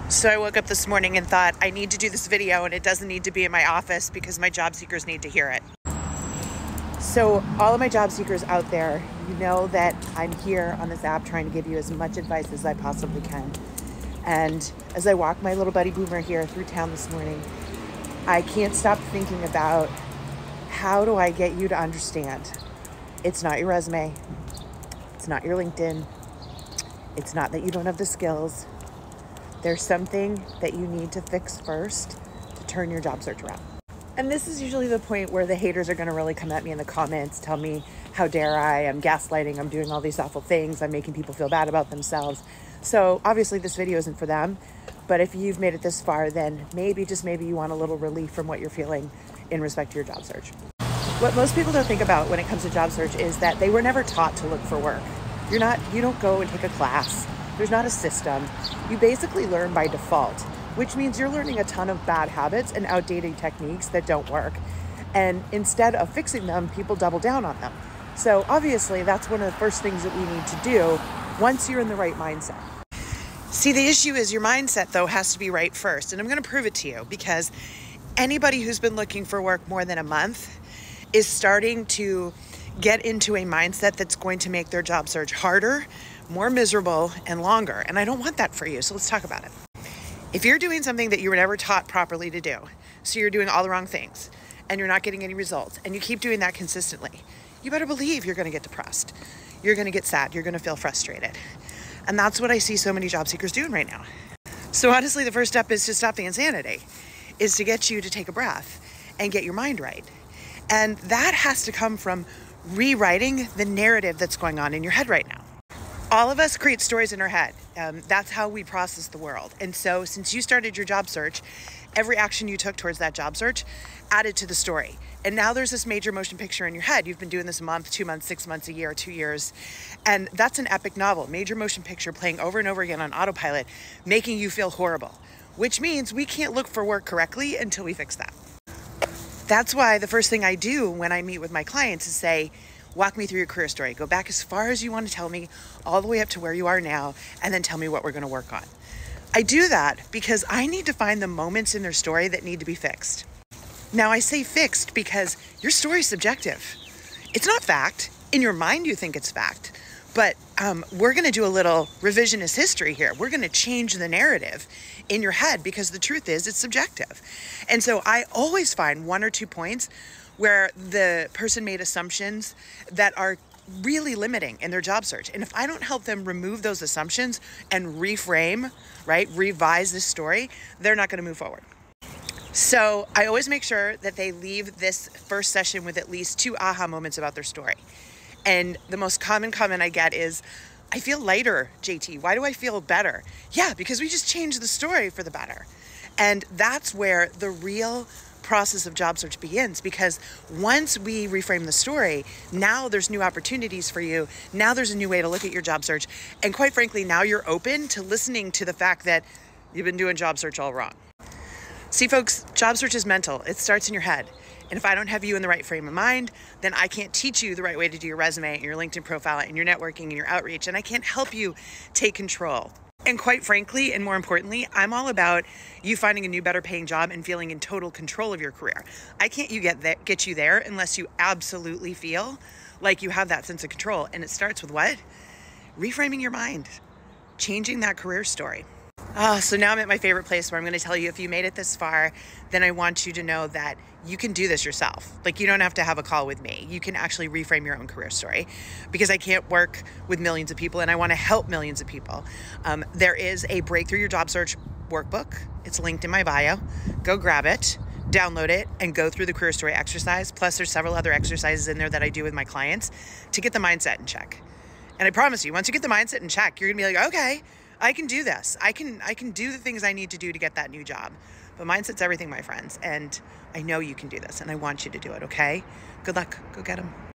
So I woke up this morning and thought I need to do this video, and it doesn't need to be in my office because my job seekers need to hear it. So all of my job seekers out there, you know that I'm here on this app trying to give you as much advice as I possibly can. And as I walk my little buddy Boomer here through town this morning, I can't stop thinking about how do I get you to understand it's not your resume, it's not your LinkedIn, it's not that you don't have the skills. There's something that you need to fix first to turn your job search around. And this is usually the point where the haters are going to really come at me in the comments, tell me how dare I'm gaslighting, I'm doing all these awful things, I'm making people feel bad about themselves. So obviously this video isn't for them, but if you've made it this far, then maybe, just maybe, you want a little relief from what you're feeling in respect to your job search. What most people don't think about when it comes to job search is that they were never taught to look for work. You don't go and take a class. There's not a system. You basically learn by default, which means you're learning a ton of bad habits and outdated techniques that don't work. And instead of fixing them, people double down on them. So obviously that's one of the first things that we need to do once you're in the right mindset. See, the issue is your mindset, though, has to be right first. And I'm going to prove it to you because anybody who's been looking for work more than a month is starting to get into a mindset that's going to make their job search harder, more miserable, and longer. And I don't want that for you. So let's talk about it. If you're doing something that you were never taught properly to do, so you're doing all the wrong things and you're not getting any results, and you keep doing that consistently, you better believe you're going to get depressed. You're going to get sad. You're going to feel frustrated. And that's what I see so many job seekers doing right now. So honestly, the first step is to stop the insanity, is to get you to take a breath and get your mind right. And that has to come from rewriting the narrative that's going on in your head right now. All of us create stories in our head. That's how we process the world. And so since you started your job search, every action you took towards that job search added to the story. And now there's this major motion picture in your head. You've been doing this a month, 2 months, 6 months, a year, 2 years. And that's an epic novel, major motion picture playing over and over again on autopilot, making you feel horrible, which means we can't look for work correctly until we fix that. That's why the first thing I do when I meet with my clients is say, walk me through your career story. Go back as far as you want to tell me, all the way up to where you are now, and then tell me what we're going to work on. I do that because I need to find the moments in their story that need to be fixed. Now, I say fixed because your story is subjective. It's not fact. In your mind, you think it's fact. But we're going to do a little revisionist history here. We're going to change the narrative in your head because the truth is it's subjective. And so I always find 1 or 2 points where the person made assumptions that are really limiting in their job search. And if I don't help them remove those assumptions and reframe, right, revise this story, they're not going to move forward. So I always make sure that they leave this first session with at least 2 aha moments about their story. And the most common comment I get is, I feel lighter, JT. Why do I feel better? Yeah, because we just changed the story for the better. And that's where the real process of job search begins, because once we reframe the story, now there's new opportunities for you. Now there's a new way to look at your job search. And quite frankly, now you're open to listening to the fact that you've been doing job search all wrong. See, folks, job search is mental. It starts in your head. And if I don't have you in the right frame of mind, then I can't teach you the right way to do your resume and your LinkedIn profile and your networking and your outreach. And I can't help you take control. And quite frankly, and more importantly, I'm all about you finding a new, better paying job and feeling in total control of your career. I can't get you there unless you absolutely feel like you have that sense of control. And it starts with what? Reframing your mind, changing that career story. So now I'm at my favorite place where I'm going to tell you, if you made it this far, then I want you to know that you can do this yourself. Like, you don't have to have a call with me. You can actually reframe your own career story, because I can't work with millions of people and I want to help millions of people. There is a Breakthrough Your Job Search workbook. It's linked in my bio. Go grab it, download it, and go through the career story exercise. Plus there's several other exercises in there that I do with my clients to get the mindset in check. And I promise you, once you get the mindset in check, you're gonna be like, okay, I can do this. I can do the things I need to do to get that new job. But mindset's everything, my friends. And I know you can do this, and I want you to do it, okay? Good luck. Go get them.